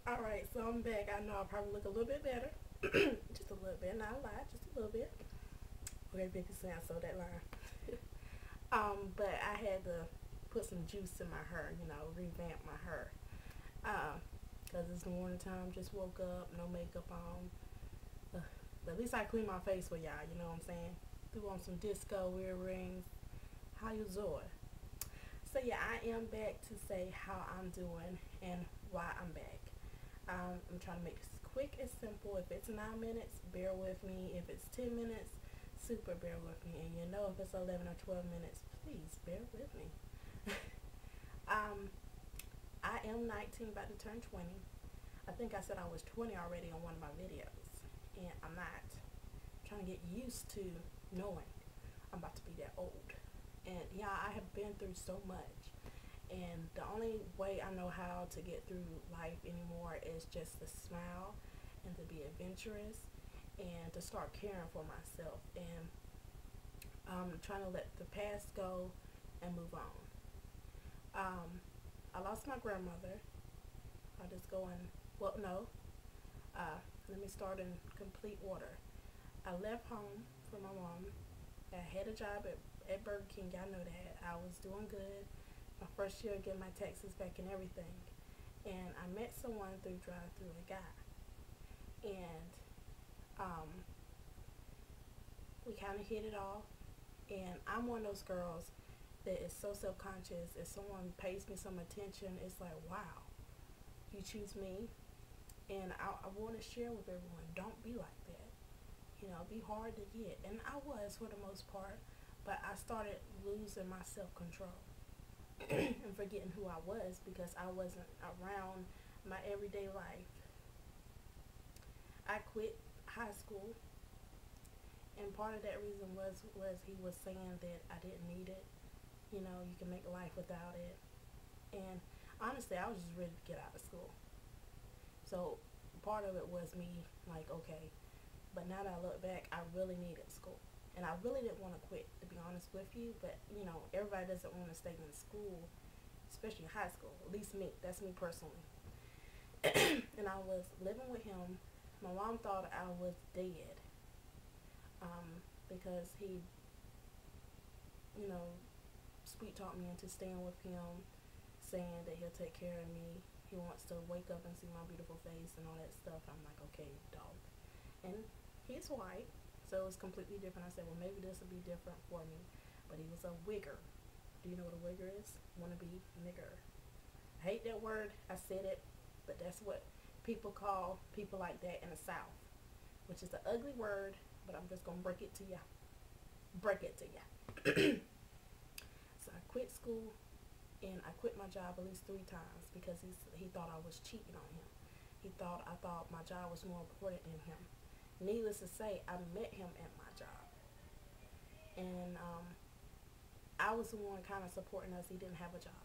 Alright, so I'm back. I know I probably look a little bit better. Just a little bit, not a lot, just a little bit. Okay, 50 Cent, I saw that line. But I had to put some juice in my hair, revamp my hair. Because it's the morning time, just woke up, no makeup on. But at least I clean my face for y'all, you know what I'm saying? Threw on some disco earrings. How you doing? So yeah, I am back to say how I'm doing and why I'm back. I'm trying to make this quick and simple. If it's 9 minutes, bear with me. If it's 10 minutes, super bear with me. And if it's 11 or 12 minutes, please bear with me. um, I am 19, about to turn 20. I think I said I was 20 already on one of my videos, and I'm not. I'm trying to get used to knowing I'm about to be that old. And yeah, I have been through so much. And the only way I know how to get through life anymore is just to smile and to be adventurous and to start caring for myself and trying to let the past go and move on. I lost my grandmother. I'll just go in, well, no, let me start in complete order. I left home for my mom. I had a job at Burger King. Y'all know that. I was doing good. My first year getting my taxes back and everything. And I met someone through drive-through, a guy. And um, we kind of hit it off. And I'm one of those girls that is so self-conscious. If someone pays me some attention, it's like, wow, you choose me. And I want to share with everyone, don't be like that. Be hard to get. And I was for the most part, but I started losing my self-control and forgetting who I was because I wasn't around my everyday life. I quit high school, and part of that reason was he was saying that I didn't need it. You can make life without it. And honestly, I was just ready to get out of school. So part of it was me like, okay, but now that I look back, I really needed school. And I really didn't want to quit, to be honest with you. But, everybody doesn't want to stay in school, especially high school. At least me. That's me personally. And I was living with him. My mom thought I was dead because he, you know, sweet talked me into staying with him, saying that he'll take care of me. He wants to wake up and see my beautiful face and all that stuff. I'm like, okay, dog. And he's white, so it's completely different. I said, well, maybe this will be different for me. But he was a wigger. Do you know what a wigger is? Wanna be nigger. I hate that word. I said it, but that's what people call people like that in the South, which is an ugly word, but I'm just gonna break it to ya. Break it to ya. So I quit school and I quit my job at least 3 times because he thought I was cheating on him. I thought my job was more important than him. Needless to say, I met him at my job, and I was the one kind of supporting us. He didn't have a job,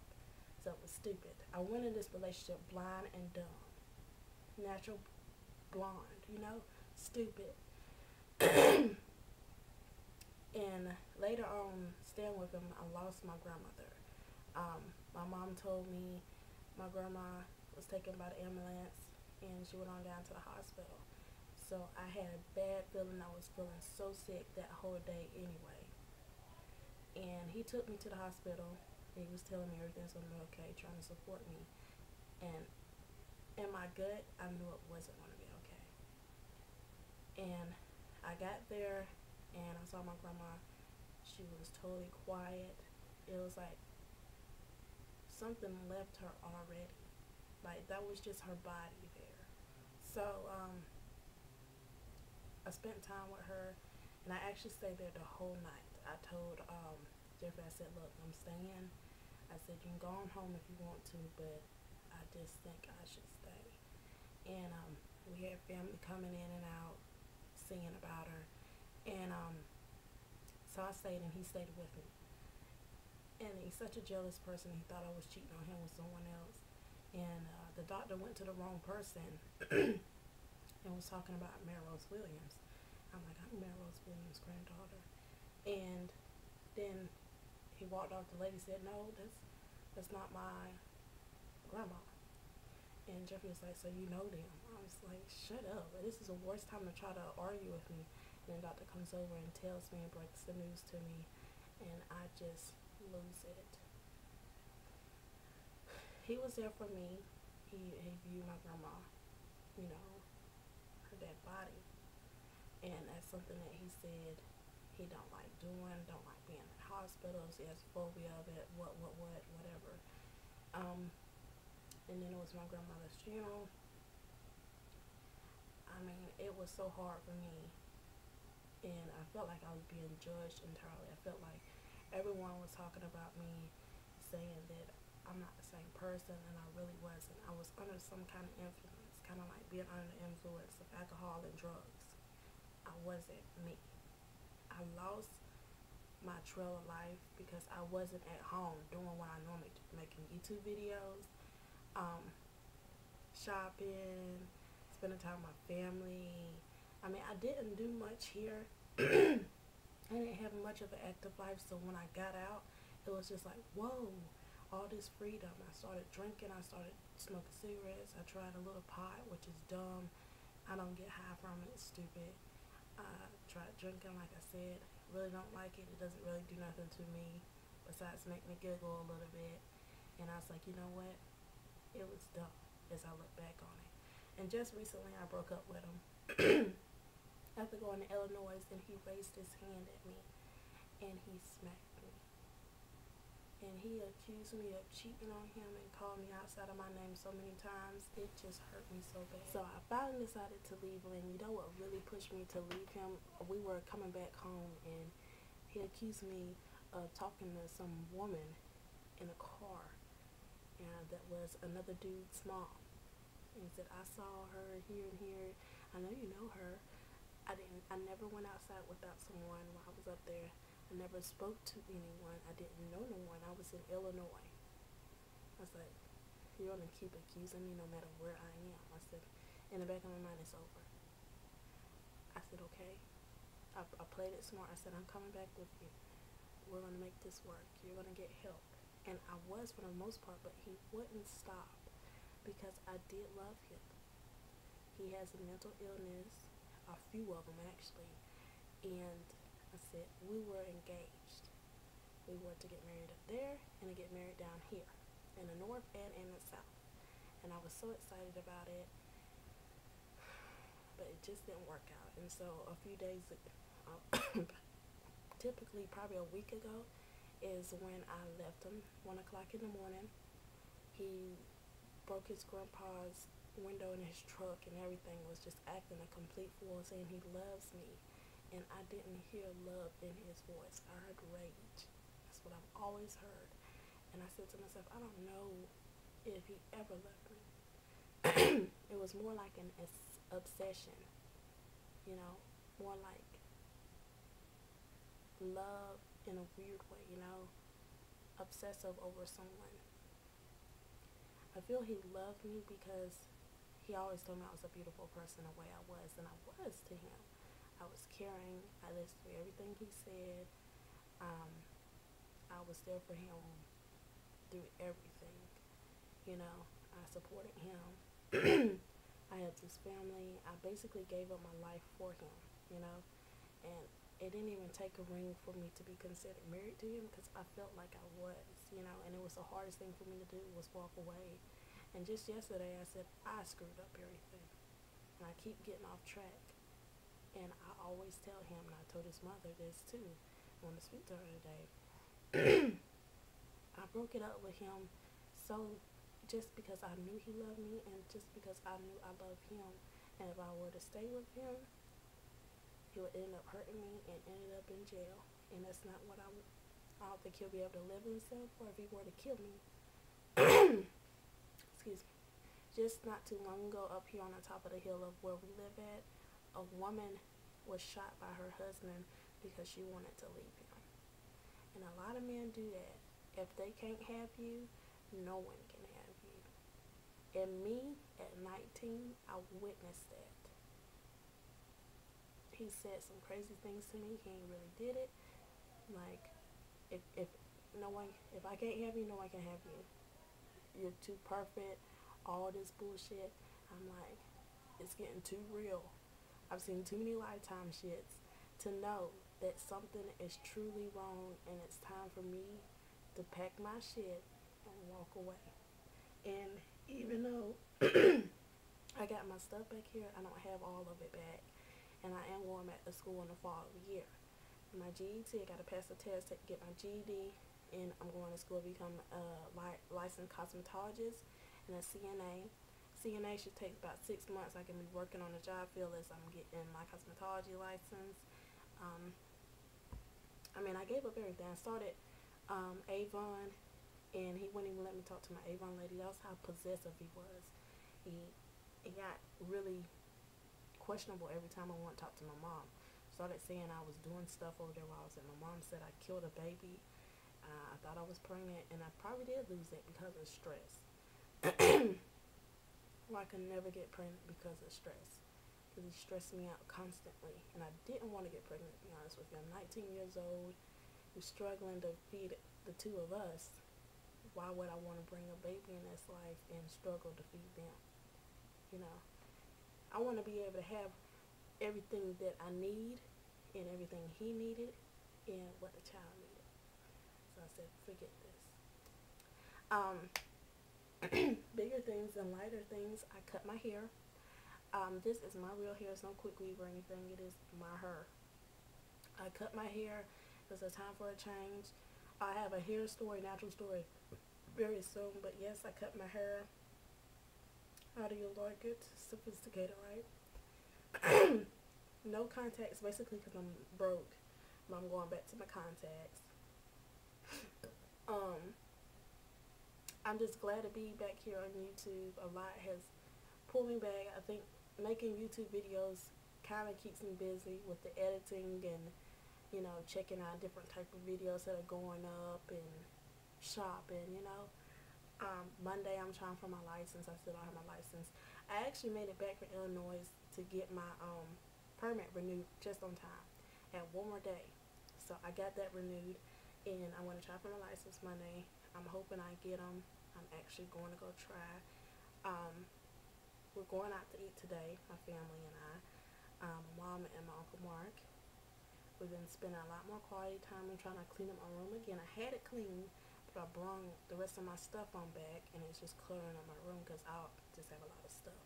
so it was stupid. I went in this relationship blind and dumb, natural blonde, stupid. And later on, staying with him, I lost my grandmother. My mom told me my grandma was taken by the ambulance and she went on down to the hospital. So I had a bad feeling. I was feeling so sick that whole day anyway. And he took me to the hospital. He was telling me everything's going to be okay, trying to support me. And in my gut, I knew it wasn't going to be okay. And I got there and I saw my grandma. She was totally quiet. It was like something left her already. Like that was just her body there. So I spent time with her, and I actually stayed there the whole night. I told Jeffrey, I said, look, I'm staying. I said, you can go on home if you want to, but I just think I should stay. And we had family coming in and out, singing about her. And so I stayed, and he stayed with me. And he's such a jealous person. He thought I was cheating on him with someone else. And the doctor went to the wrong person and was talking about Melrose Williams. I'm like, I'm Melrose Williams' granddaughter. And then he walked off. The lady said, no, that's not my grandma. And Jeffrey was like, so you know them. I was like, shut up. This is the worst time to try to argue with me. And the doctor comes over and tells me and breaks the news to me. And I just lose it. He was there for me. He viewed my grandma, you know, her dead body. And that's something that he said he don't like doing, don't like being in hospitals. He has a phobia of it, whatever. And then it was my grandmother's funeral. I mean, it was so hard for me, and I felt like I was being judged entirely. I felt like everyone was talking about me, saying that I'm not the same person, and I really wasn't. I was under some kind of influence, kind of like being under the influence of alcohol and drugs. I wasn't me. I lost my trail of life because I wasn't at home doing what I normally do, making YouTube videos, shopping, spending time with my family. I mean, I didn't do much here. I didn't have much of an active life, so when I got out, it was just like, whoa, all this freedom. I started drinking, I started smoking cigarettes, I tried a little pot, which is dumb. I don't get high from it, it's stupid. I tried drinking, like I said, really don't like it. It doesn't really do nothing to me besides make me giggle a little bit. And I was like, you know what? It was dumb as I look back on it. And just recently I broke up with him after going to Illinois, and he raised his hand at me and he smacked me. And he accused me of cheating on him and called me outside of my name so many times. It just hurt me so bad. So I finally decided to leave him. And you know what really pushed me to leave him? We were coming back home, and he accused me of talking to some woman in a car, and that was another dude's mom. And he said, I saw her here and here. I know you know her. I never went outside without someone while I was up there. I never spoke to anyone. I didn't know no one. I was in Illinois. I was like, you're going to keep accusing me no matter where I am. I said, in the back of my mind, it's over. I said, okay. I played it smart. I said, I'm coming back with you. We're going to make this work. You're going to get help. And I was for the most part, but he wouldn't stop because I did love him. He has a mental illness, a few of them actually, and I said, we were engaged. We were to get married up there and to get married down here, in the north and in the south. And I was so excited about it, but it just didn't work out. And so a few days, typically probably a week ago, is when I left him, 1 o'clock in the morning. He broke his grandpa's window in his truck and everything, was just acting a complete fool, saying he loves me. And I didn't hear love in his voice. I heard rage. That's what I've always heard. And I said to myself, I don't know if he ever loved me. It was more like an obsession, you know, more like love in a weird way, you know, obsessive over someone. I feel he loved me because he always told me I was a beautiful person the way I was, and I was to him. I was caring. I listened to everything he said. I was there for him through everything. You know, I supported him. I helped his family. I basically gave up my life for him, you know. And it didn't even take a ring for me to be considered married to him because I felt like I was, you know. And it was the hardest thing for me to do was walk away. And just yesterday I said, I screwed up everything. And I keep getting off track. And I always tell him, and I told his mother this too, I want to speak to her today. I broke it up with him so just because I knew he loved me, and just because I knew I loved him. And if I were to stay with him, he would end up hurting me and ended up in jail. And that's not what I don't think he'll be able to live himself, or if he were to kill me. Excuse me. Just not too long ago, up here on the top of the hill of where we live at, a woman was shot by her husband because she wanted to leave him. And a lot of men do that. If they can't have you, no one can have you. And me, at 19, I witnessed that. He said some crazy things to me. He ain't really did it. Like, if I can't have you, no one can have you. You're too perfect. all this bullshit, I'm like, it's getting too real. I've seen too many Lifetime shits to know that something is truly wrong, and it's time for me to pack my shit and walk away. And even though I got my stuff back here, I don't have all of it back. And I am going back to school in the fall of the year. My GET, I got to pass the test to get my GED, and I'm going to school to become a licensed cosmetologist and a CNA. CNA should take about 6 months. I can be working on the job field as I'm getting my cosmetology license. I gave up everything. I started Avon, and he wouldn't even let me talk to my Avon lady. That's how possessive he was. It got really questionable every time I want to talk to my mom. Started saying I was doing stuff over there while I was at my mom said I killed a baby. I thought I was pregnant, and I probably did lose it because of stress. Well, I could never get pregnant because of stress, because it stressed me out constantly, and I didn't want to get pregnant, to be honest with you. I'm 19 years old. I'm struggling to feed the two of us. Why would I want to bring a baby in this life and struggle to feed them? I want to be able to have everything that I need and everything he needed and what the child needed. So I said, forget this. Bigger things and lighter things, I cut my hair. This is my real hair. It's no quick weave or anything. It is my hair. I cut my hair. It was a time for a change. I have a hair story, natural story, very soon. But yes, I cut my hair. How do you like it? Sophisticated, right? No contacts, basically, because I'm broke. But I'm going back to my contacts. I'm just glad to be back here on YouTube. A lot has pulled me back. I think making YouTube videos kind of keeps me busy with the editing and, checking out different type of videos that are going up and shopping, Monday I'm trying for my license. I still don't have my license. I actually made it back from Illinois to get my permit renewed just on time. I had one more day. So I got that renewed, and I want to try for my license Monday. I'm hoping I get them. I'm actually going to go try. We're going out to eat today, my family and I. My mom and my Uncle Mark. We've been spending a lot more quality time. I'm trying to clean up my room again. I had it clean, but I brought the rest of my stuff on back, and it's just cluttering up my room because I just have a lot of stuff.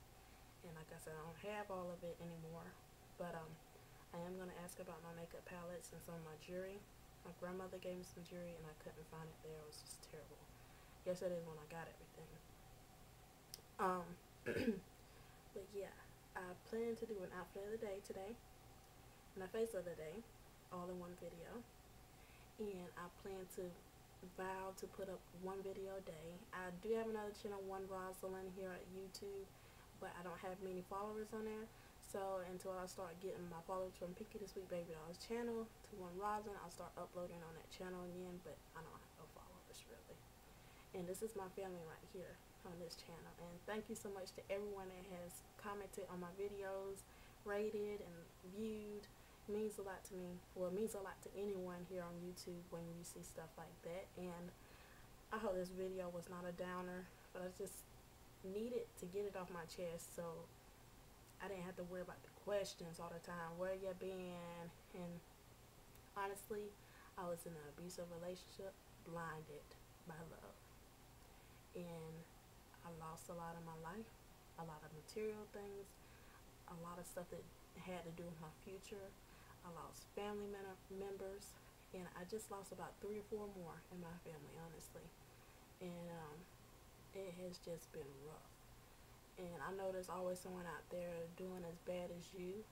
And like I said, I don't have all of it anymore. But I am going to ask about my makeup palettes and some of my jewelry. My grandmother gave me some jewelry, and I couldn't find it there. It was just terrible. Yesterday is when I got everything. But yeah, I plan to do an outfit of the day today and a face of the day, all in one video. And I plan to vow to put up one video a day. I do have another channel, One Rosalind, here at YouTube, but I don't have many followers on there. So until I start getting my followers from pinkydasweetbabydoll's channel to One Rosalind, I'll start uploading on that channel again, but I don't have no followers really. And this is my family right here on this channel. And thank you so much to everyone that has commented on my videos, rated and viewed. It means a lot to me. Well, it means a lot to anyone here on YouTube when you see stuff like that. And I hope this video was not a downer, but I just needed to get it off my chest so I didn't have to worry about the questions all the time. Where you been? And honestly, I was in an abusive relationship, blinded by love. And I lost a lot of my life, a lot of material things, a lot of stuff that had to do with my future. I lost family members, and I just lost about 3 or 4 more in my family, honestly. And it has just been rough. And I know there's always someone out there doing as bad as you,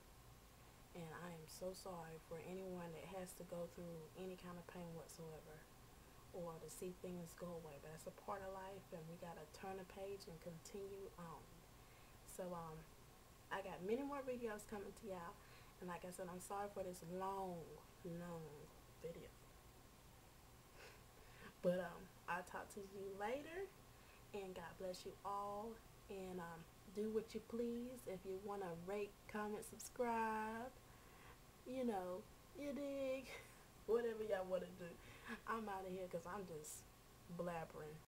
and I am so sorry for anyone that has to go through any kind of pain whatsoever, or to see things go away. But that's a part of life, and we gotta turn the page and continue on. So I got many more videos coming to y'all, and like I said, I'm sorry for this long video. But I'll talk to you later, and God bless you all. And do what you please. If you want to rate, comment, subscribe, you dig. Whatever y'all want to do. I'm out of here because I'm just blabbering.